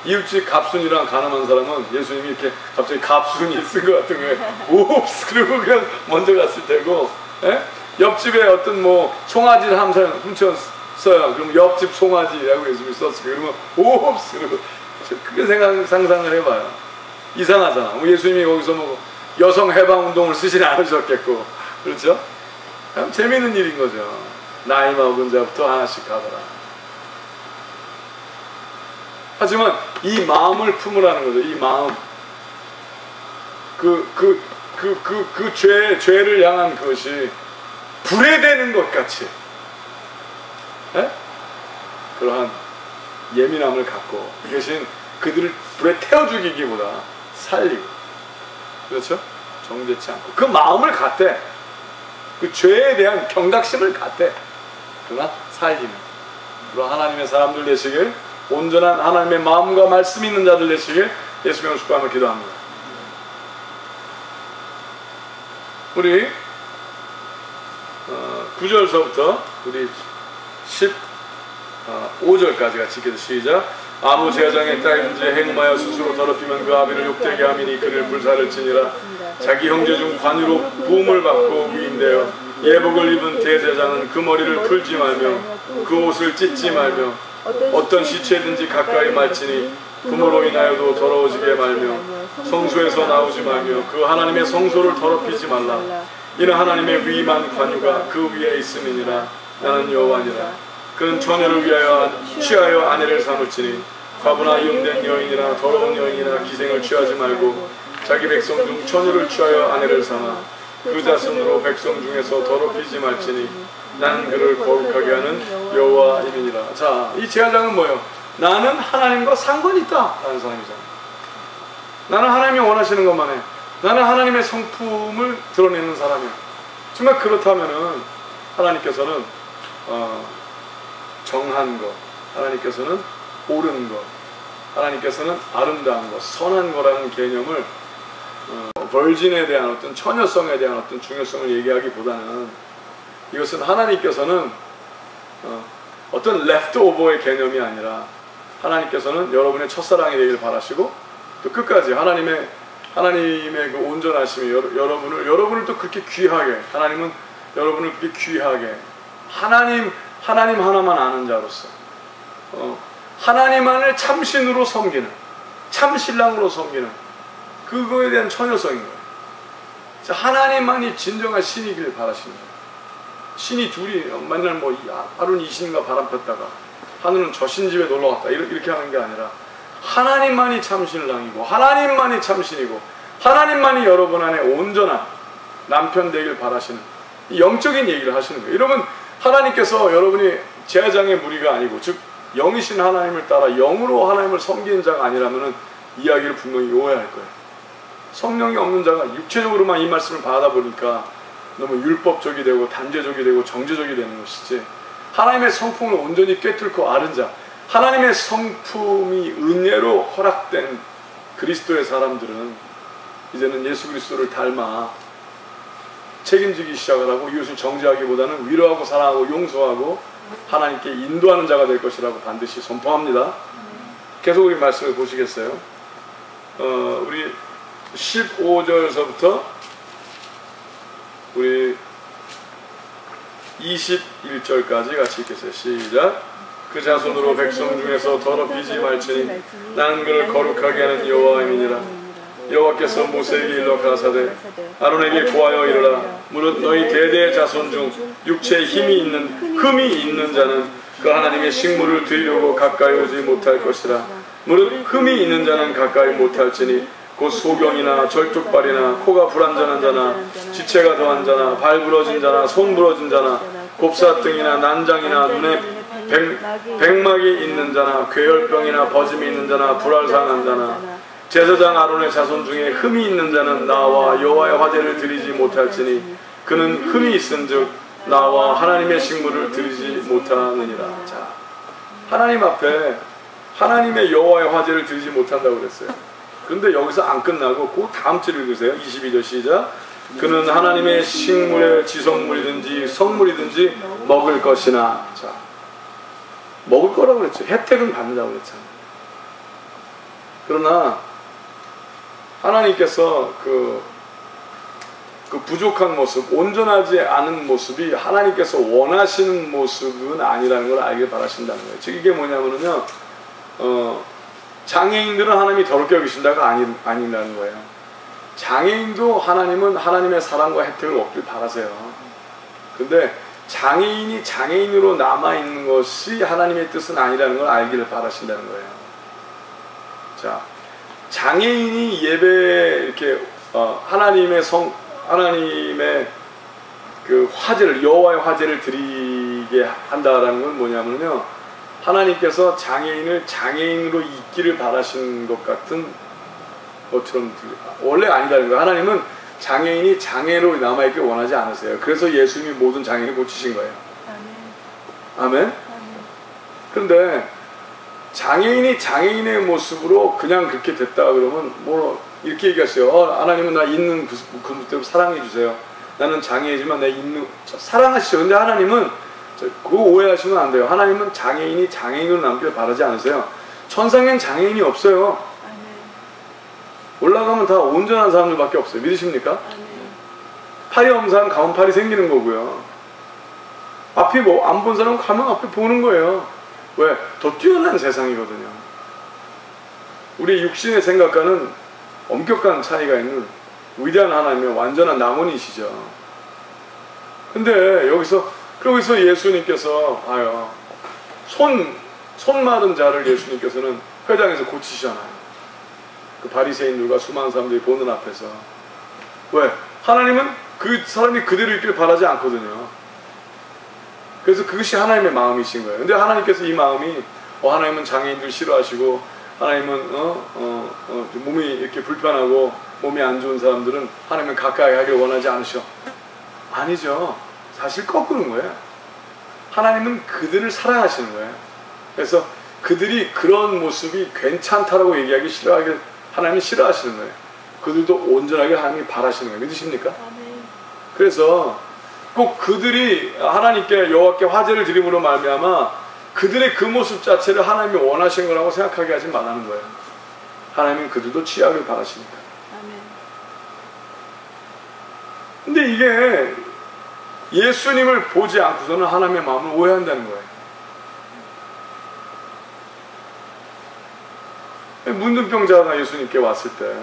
이웃집 갑순이랑 가늠한 사람은 예수님이 이렇게 갑자기 갑순이 쓴 것 같은 거예요. 옵스! 그리고 그냥 먼저 갔을 테고, 네? 옆집에 어떤 뭐 송아지를 한 사람 훔쳤어요. 그럼 옆집 송아지라고 예수님이 썼어요. 그러면 옵스! 그리고 그게 상상을 해봐요. 이상하잖아. 뭐 예수님이 거기서 뭐 여성 해방 운동을 쓰시지 않으셨겠고, 그렇죠? 참 재미있는 일인 거죠. 나이 먹은 자부터 하나씩 가더라. 하지만 이 마음을 품으라는 거죠. 이 마음. 죄를 향한 그것이 불에 대는 것 같이, 에? 그러한 예민함을 갖고, 대신 그들을 불에 태워 죽이기보다 살리고, 그렇죠? 정죄치 않고 그 마음을 갖대. 그 죄에 대한 경각심을 갖대. 그러나 살리는 그런 하나님의 사람들 되시길, 온전한 하나님의 마음과 말씀 있는 자들 되시길 예수님을 축복하며 기도합니다. 우리 9절서부터 우리 15절까지 같이 읽겠습니다. 시작. 아무 제사장의 딸인지 행음하여 스스로 더럽히면 그 아비를 욕되게 하미니 그를 불사를 지니라. 자기 형제 중 관유로 부음을 받고 위임되어 예복을 입은 대제사장은 그 머리를 풀지 말며 그 옷을 찢지 말며 어떤 시체든지 가까이 말지니 부모로 인하여도 더러워지게 말며 성소에서 나오지 말며 그 하나님의 성소를 더럽히지 말라. 이는 하나님의 위임한 관유가 그 위에 있음이니라. 나는 여호와니라. 그는 처녀를 취하여 아내를 삼을지니 과부나 이용된 여인이나 더러운 여인이나 기생을 취하지 말고 자기 백성 중 처녀를 취하여 아내를 삼아 그 자손으로 백성 중에서 더럽히지 말지니 나는 그를 거룩하게 하는 여호와임이니라. 자, 이 제사장은 뭐예요? 나는 하나님과 상관이 있다 라는 사람이잖아. 나는 하나님이 원하시는 것만 해. 나는 하나님의 성품을 드러내는 사람이야. 정말 그렇다면은 하나님께서는 정한 것, 하나님께서는 옳은 것, 하나님께서는 아름다운 것, 선한 거라는 개념을 벌진에 대한 어떤 처녀성에 대한 어떤 중요성을 얘기하기보다는 이것은 하나님께서는 어떤 레프트오버의 개념이 아니라 하나님께서는 여러분의 첫사랑이 되길 바라시고 또 끝까지 하나님의 그 온전하심이 여러분을 또 그렇게 귀하게, 하나님은 여러분을 그렇게 귀하게 하나님 하나만 아는 자로서 하나님만을 참신으로 섬기는, 참신랑으로 섬기는 그거에 대한 처녀성인 거예요. 하나님만이 진정한 신이길 바라시는 거예요. 신이 둘이 맨날 뭐 하루는 이 신과 바람 폈다가 하늘은 저 신 집에 놀러 갔다 이렇게 하는 게 아니라 하나님만이 참신랑이고 하나님만이 참신이고 하나님만이 여러분 안에 온전한 남편 되길 바라시는 이 영적인 얘기를 하시는 거예요. 여러분, 하나님께서 여러분이 제사장의 무리가 아니고 즉 영이신 하나님을 따라 영으로 하나님을 섬기는 자가 아니라면 이야기를 분명히 오해할 거예요. 성령이 없는 자가 육체적으로만 이 말씀을 받아보니까 너무 율법적이 되고 단죄적이 되고 정죄적이 되는 것이지, 하나님의 성품을 온전히 꿰뚫고 아는 자, 하나님의 성품이 은혜로 허락된 그리스도의 사람들은 이제는 예수 그리스도를 닮아 책임지기 시작을 하고 이웃을 정죄하기보다는 위로하고 사랑하고 용서하고 하나님께 인도하는 자가 될 것이라고 반드시 선포합니다. 계속 우리 말씀을 보시겠어요? 우리 15절서부터 우리 21절까지 같이 읽겠어요. 시작. 그 자손으로 백성 중에서 더럽히지 말지니 나는 그를 거룩하게 하는 여호와임이니라. 여호와께서 모세에게 일러 가라사대 아론에게 고하여 이르라. 무릇 너희 대대의 자손 중 육체에 흠이 있는 자는 그 하나님의 식물을 드리려고 가까이 오지 못할 것이라. 무릇 흠이 있는 자는 가까이 못할지니 곧 소경이나 절뚝발이나 코가 불완전한 자나 지체가 더한 자나 발 부러진 자나 손 부러진 자나 곱사등이나 난장이나 눈에 백막이 있는 자나 괴혈병이나 버짐이 있는 자나 불알상한 자나 제사장 아론의 자손 중에 흠이 있는 자는 나와 여호와의 화제를 드리지 못할지니 그는 흠이 있은즉 나와 하나님의 식물을 드리지 못하느니라. 자, 하나님 앞에 하나님의 여호와의 화제를 드리지 못한다고 그랬어요. 그런데 여기서 안 끝나고 그 다음 줄 읽으세요. 22절 시작. 그는 하나님의 식물의 지성물이든지 성물이든지 먹을 것이나. 자, 먹을 거라고 그랬죠. 혜택은 받는다고 그랬잖아요. 그러나 하나님께서 그 부족한 모습, 온전하지 않은 모습이 하나님께서 원하시는 모습은 아니라는 걸 알길 바라신다는 거예요. 즉 이게 뭐냐면요, 장애인들은 하나님이 더럽게 여기신다가 아니라는 거예요. 장애인도 하나님은 하나님의 사랑과 혜택을 얻길 바라세요. 근데 장애인이 장애인으로 남아있는 것이 하나님의 뜻은 아니라는 걸 알기를 바라신다는 거예요. 자, 장애인이 예배에 이렇게 하나님의 그 화제를, 여호와의 화제를 드리게 한다라는 건 뭐냐면요, 하나님께서 장애인을 장애인으로 있기를 바라시는 것 같은 것처럼 원래 아니다는 거예요. 하나님은 장애인이 장애로 남아있길 원하지 않으세요. 그래서 예수님이 모든 장애인을 고치신 거예요. 아멘. 그런데 장애인이 장애인의 모습으로 그냥 그렇게 됐다 그러면 뭐 이렇게 얘기했어요. 하나님은 나 있는 그 모습대로 사랑해 주세요. 나는 장애이지만 내 있는 사랑하시죠. 근데 하나님은 그거 오해하시면 안 돼요. 하나님은 장애인이 장애인으로 남길 바라지 않으세요. 천상엔 장애인이 없어요. 올라가면 다 온전한 사람들밖에 없어요. 믿으십니까? 팔이 없는 사람 가면 팔이 생기는 거고요. 앞이 뭐 안 본 사람은 가면 앞에 보는 거예요. 왜? 더 뛰어난 세상이거든요. 우리 육신의 생각과는 엄격한 차이가 있는 위대한 하나님의 완전한 남원이시죠. 근데 여기서 예수님께서 손 마른 자를 예수님께서는 회당에서 고치시잖아요. 그 바리새인들과 수많은 사람들이 보는 앞에서. 왜? 하나님은 그 사람이 그대로 있길 바라지 않거든요. 그래서 그것이 하나님의 마음이신 거예요. 근데 하나님께서 이 마음이 하나님은 장애인들 싫어하시고 하나님은 몸이 이렇게 불편하고 몸이 안 좋은 사람들은 하나님은 가까이 하길 원하지 않으셔. 아니죠. 사실 거꾸로인 거예요. 하나님은 그들을 사랑하시는 거예요. 그래서 그들이 그런 모습이 괜찮다라고 얘기하기 싫어하길 하나님이 싫어하시는 거예요. 그들도 온전하게 하나님이 바라시는 거예요. 믿으십니까? 그래서 꼭 그들이 하나님께 여호와께 화제를 드림으로 말미암아 그들의 그 모습 자체를 하나님이 원하신 거라고 생각하게 하지 말라는 거예요. 하나님은 그들도 취하길 바라시니까. 근데 이게 예수님을 보지 않고서는 하나님의 마음을 오해한다는 거예요. 문둥병자가 예수님께 왔을 때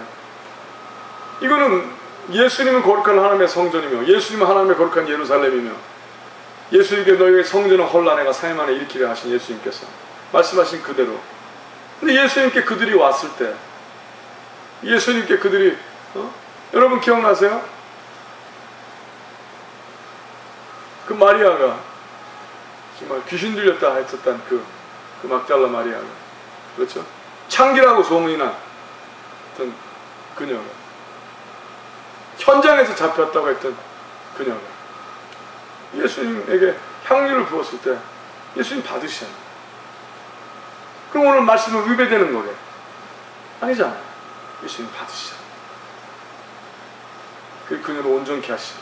이거는 예수님은 거룩한 하나님의 성전이며 예수님은 하나님의 거룩한 예루살렘이며 예수님께 너희의 성전은 헐라내가 3일 만에 일으키려 하신 예수님께서 말씀하신 그대로. 근데 예수님께 그들이 왔을 때 예수님께 그들이 여러분 기억나세요? 그 마리아가 정말 귀신 들렸다 했었던 그 막달라 마리아가, 그렇죠? 창기라고 소문이 난 어떤 그녀가, 현장에서 잡혔다고 했던 그녀가 예수님에게 향유를 부었을 때 예수님 받으시잖아요. 그럼 오늘 말씀은 위배되는 거게? 아니잖아요. 예수님 받으시잖아요. 그 그녀를 온전케 하시죠.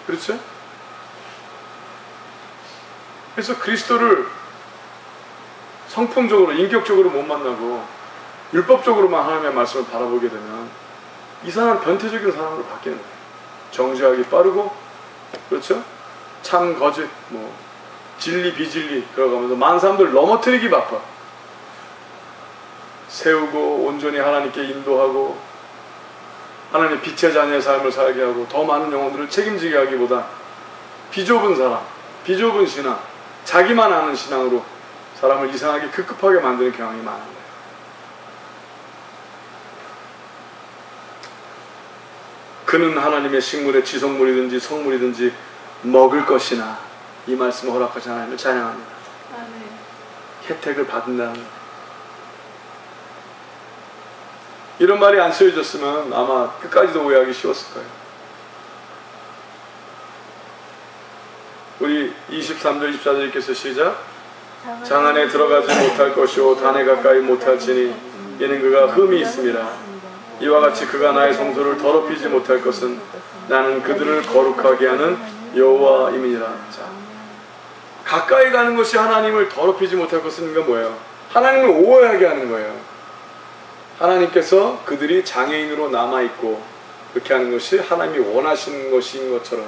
그렇죠? 그래서 그리스도를 성품적으로 인격적으로 못 만나고 율법적으로만 하나님의 말씀을 바라보게 되면 이상한 변태적인 사람으로 바뀌는 거예요. 정죄하기 빠르고, 그렇죠? 참 거짓, 진리 비진리 그러가면서 많은 사람들 넘어뜨리기 바빠. 세우고 온전히 하나님께 인도하고 하나님의 빛의 자녀의 삶을 살게 하고 더 많은 영혼들을 책임지게 하기보다 비좁은 사람, 비좁은 신앙, 자기만 아는 신앙으로 사람을 이상하게 급급하게 만드는 경향이 많은 거예요. 그는 하나님의 식물의 지성물이든지 성물이든지 먹을 것이나, 이 말씀을 허락하신 하나님을 찬양합니다. 혜택을 받는다는 거예요. 이런 말이 안 쓰여졌으면 아마 끝까지도 오해하기 쉬웠을 거예요. 우리 23절 24절 읽겠어요. 시작. 장 안에 들어가지 못할 것이요 단에 가까이 못할지니 이는 그가 흠이 있음이라. 이와 같이 그가 나의 성소를 더럽히지 못할 것은 나는 그들을 거룩하게 하는 여호와임이니라. 자, 가까이 가는 것이 하나님을 더럽히지 못할 것은 이건 뭐예요? 하나님을 오해하게 하는 거예요. 하나님께서 그들이 장애인으로 남아있고 그렇게 하는 것이 하나님이 원하시는 것인 것처럼,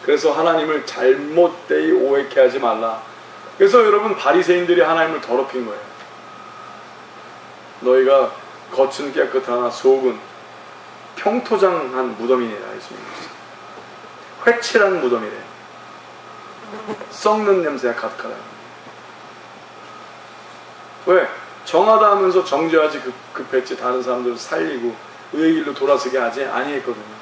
그래서 하나님을 잘못되이 오해케 하지 말라. 그래서 여러분 바리새인들이 하나님을 더럽힌 거예요. 너희가 겉은 깨끗하나 속은 평토장한 무덤이니라. 회칠한 무덤이래. 썩는 냄새가 가득하다. 왜? 정하다 하면서 정죄하지 급했지 다른 사람들을 살리고 의의 길로 돌아서게 하지 아니했거든요.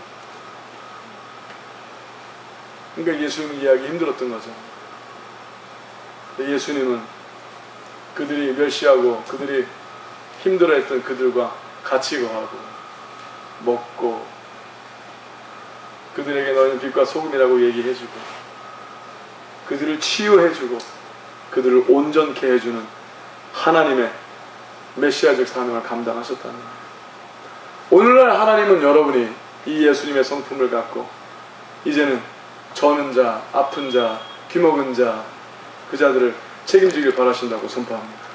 그러니까 예수님 이해하기 힘들었던 거죠. 예수님은 그들이 멸시하고 그들이 힘들어했던 그들과 같이 거하고 먹고 그들에게 너희는 빛과 소금이라고 얘기해주고 그들을 치유해주고 그들을 온전케 해주는 하나님의 메시아적 사명을 감당하셨다는 거예요. 오늘날 하나님은 여러분이 이 예수님의 성품을 갖고 이제는 저는 자, 아픈 자, 귀먹은 자, 그 자들을 책임지길 바라신다고 선포합니다.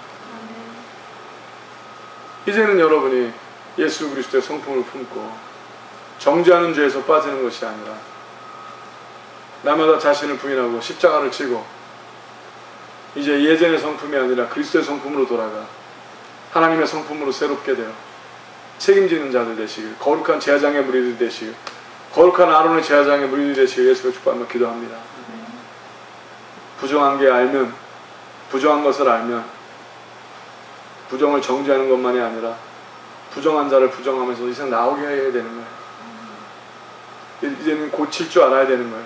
이제는 여러분이 예수 그리스도의 성품을 품고 정죄하는 죄에서 빠지는 것이 아니라 나마다 자신을 부인하고 십자가를 지고 이제 예전의 성품이 아니라 그리스도의 성품으로 돌아가 하나님의 성품으로 새롭게 되어 책임지는 자들 되시길, 거룩한 제사장의 무리들 되시길, 거룩한 아론의 제사장의 무리들 되시길 예수가 축복하며 기도합니다. 부정한 게 알면, 부정한 것을 알면 부정을 정죄하는 것만이 아니라 부정한 자를 부정하면서 이제 나오게 해야 되는 거예요. 이제는 고칠 줄 알아야 되는 거예요.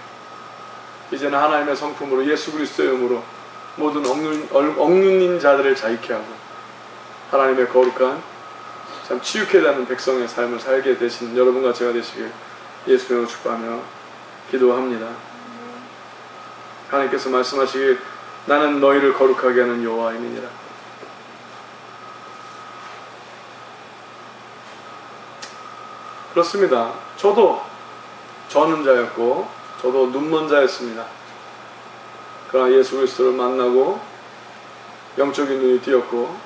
이제는 하나님의 성품으로 예수 그리스도의 이름으로 모든 억눌린 자들을 자유케 하고 하나님의 거룩한 참 치유케 되는 백성의 삶을 살게 되신 여러분과 제가 되시길 예수님으로 축복하며 기도합니다. 하나님께서 말씀하시길 나는 너희를 거룩하게 하는 여호와임이니라. 그렇습니다. 저도 저는 자였고 저도 눈먼 자였습니다. 그러나 예수 그리스도를 만나고 영적인 눈이 띄었고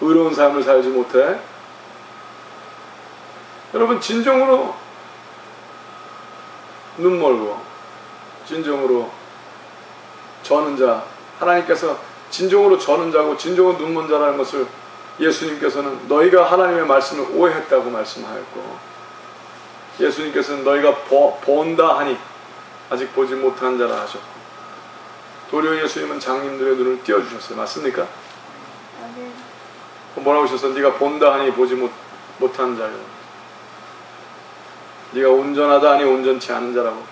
의로운 삶을 살지 못해 여러분 진정으로 눈멀고 진정으로 저는 자, 하나님께서 진정으로 저는 자고 진정으로 눈먼 자라는 것을 예수님께서는 너희가 하나님의 말씀을 오해했다고 말씀하였고 예수님께서는 너희가 본다 하니 아직 보지 못한 자라 하셨고 도리어 예수님은 장님들의 눈을 띄워주셨어요. 맞습니까? 뭐라고 하셨어? 네가 본다 하니 보지 못한 자요. 네가 온전하다 하니 온전치 않은 자라고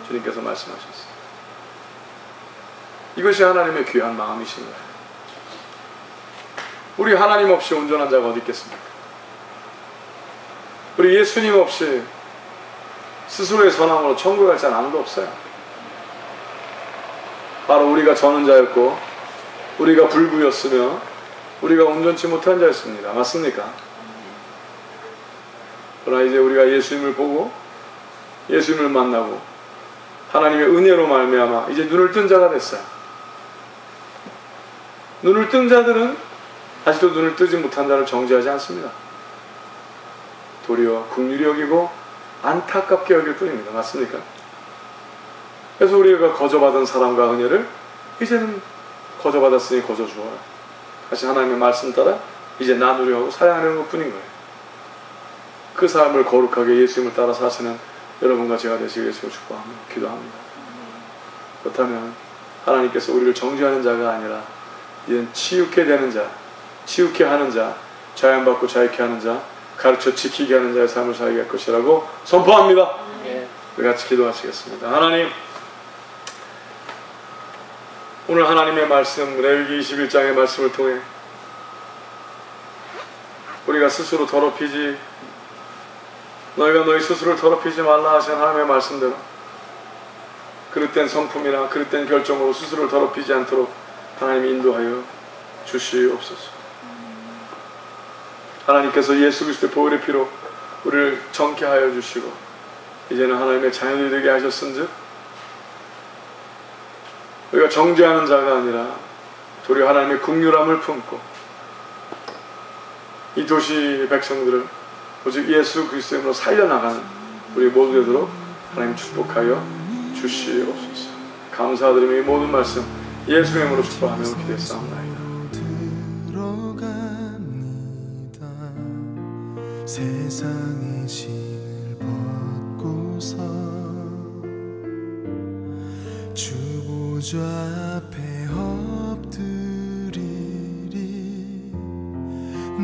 주님께서 말씀하셨어요. 이것이 하나님의 귀한 마음이신 거예요. 우리 하나님 없이 온전한 자가 어디 있겠습니까? 우리 예수님 없이 스스로의 선함으로 천국에 갈 자는 아무도 없어요. 바로 우리가 저는 자였고 우리가 불구였으며 우리가 온전치 못한 자였습니다. 맞습니까? 그러나 이제 우리가 예수님을 보고 예수님을 만나고 하나님의 은혜로 말미암아 이제 눈을 뜬 자가 됐어요. 눈을 뜬 자들은 아직도 눈을 뜨지 못한 자를 정죄하지 않습니다. 도리어 긍휼히 여기고 안타깝게 여길 뿐입니다. 맞습니까? 그래서 우리가 거저받은 사랑과 은혜를 이제는 거저받았으니 거저 주어라. 다시 하나님의 말씀 따라 이제 나누려 하고 사랑하는 것 뿐인 거예요. 그 삶을 거룩하게 예수님을 따라 사시는 여러분과 제가 되시길 예수님을 축복하며 기도합니다. 그렇다면 하나님께서 우리를 정죄하는 자가 아니라 이젠 치유케 되는 자, 치유케 하는 자, 자연받고 자유케 하는 자, 가르쳐 지키게 하는 자의 삶을 살게 할 것이라고 선포합니다. 우리 같이 기도하시겠습니다. 하나님, 오늘 하나님의 말씀 레위기 21장의 말씀을 통해 우리가 스스로 더럽히지 너희가 너희 스스로를 더럽히지 말라 하신 하나님의 말씀대로 그릇된 성품이나 그릇된 결정으로 스스로를 더럽히지 않도록 하나님이 인도하여 주시옵소서. 하나님께서 예수 그리스도의 보혈의 피로 우리를 정케 하여 주시고 이제는 하나님의 자녀들이 되게 하셨은즉 우리가 정죄하는 자가 아니라 도리어 하나님의 긍휼함을 품고 이 도시 백성들을 오직 예수 그리스도의 이름으로 살려나가는 우리 모두 되도록 하나님 축복하여 주시옵소서. 감사드리며 이 모든 말씀 예수의 이름으로 축복하며 기도했사옵나이다. 세상의 신을 벗고서 주 보좌 앞에 엎드리리.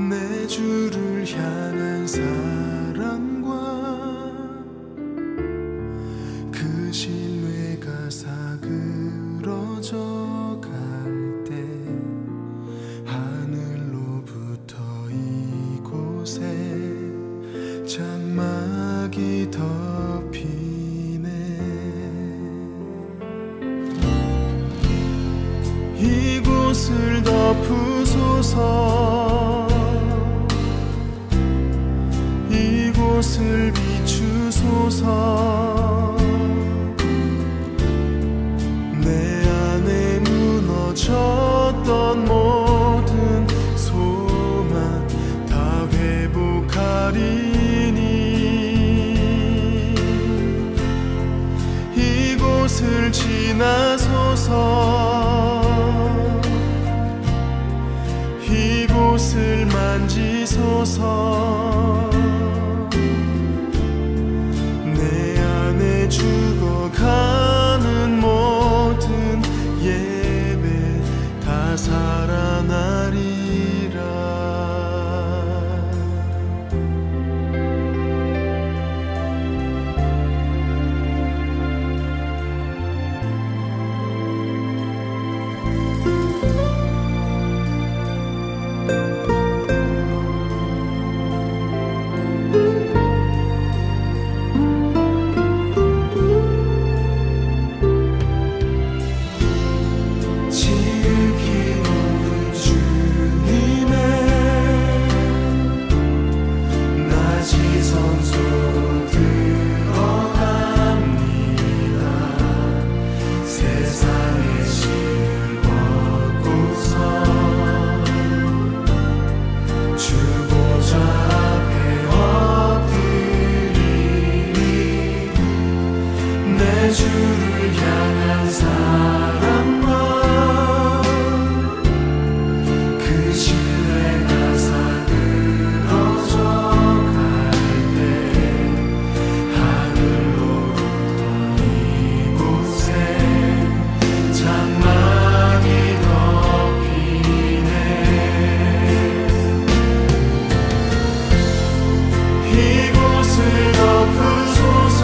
내 주를 향한 사랑과 그 신뢰가 사그러져 갈 때 하늘로부터 이곳에 장막이 덮이네. 이곳을 덮으소서. 지나소서 이곳을 만지소서 내 안에 죽어가는 모든 예배 다 살아나리라. 주를 향한 사랑과 그 신뢰가 사그러져 갈 때 하늘로부터 이곳에 장막이 덮이네. 이곳을 덮으소서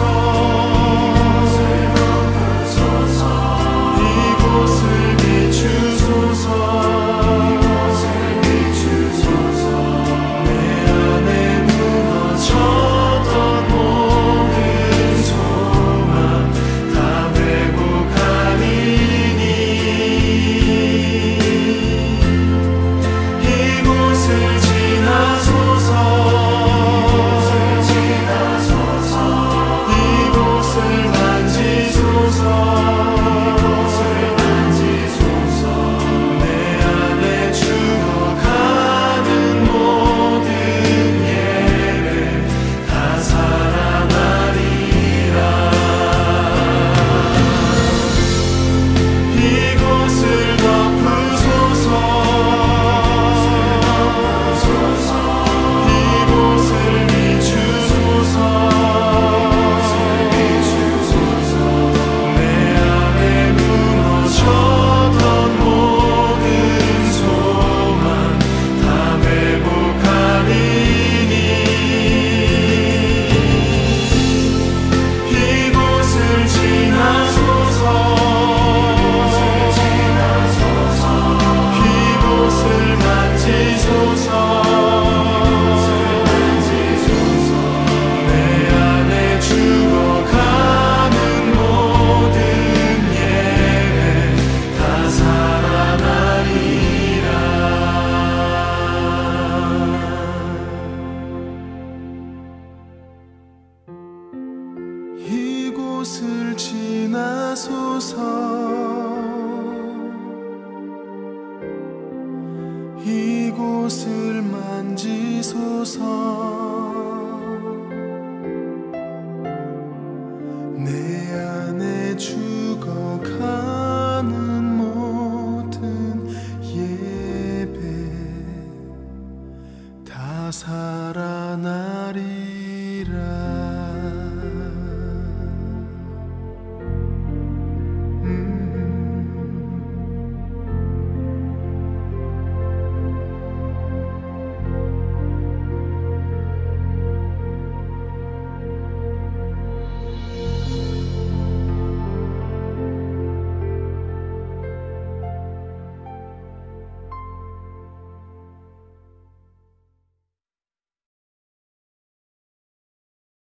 이곳을 지나소서 이곳을 만지소서 내 안에 죽어가는 모든 예배 다 살아나리.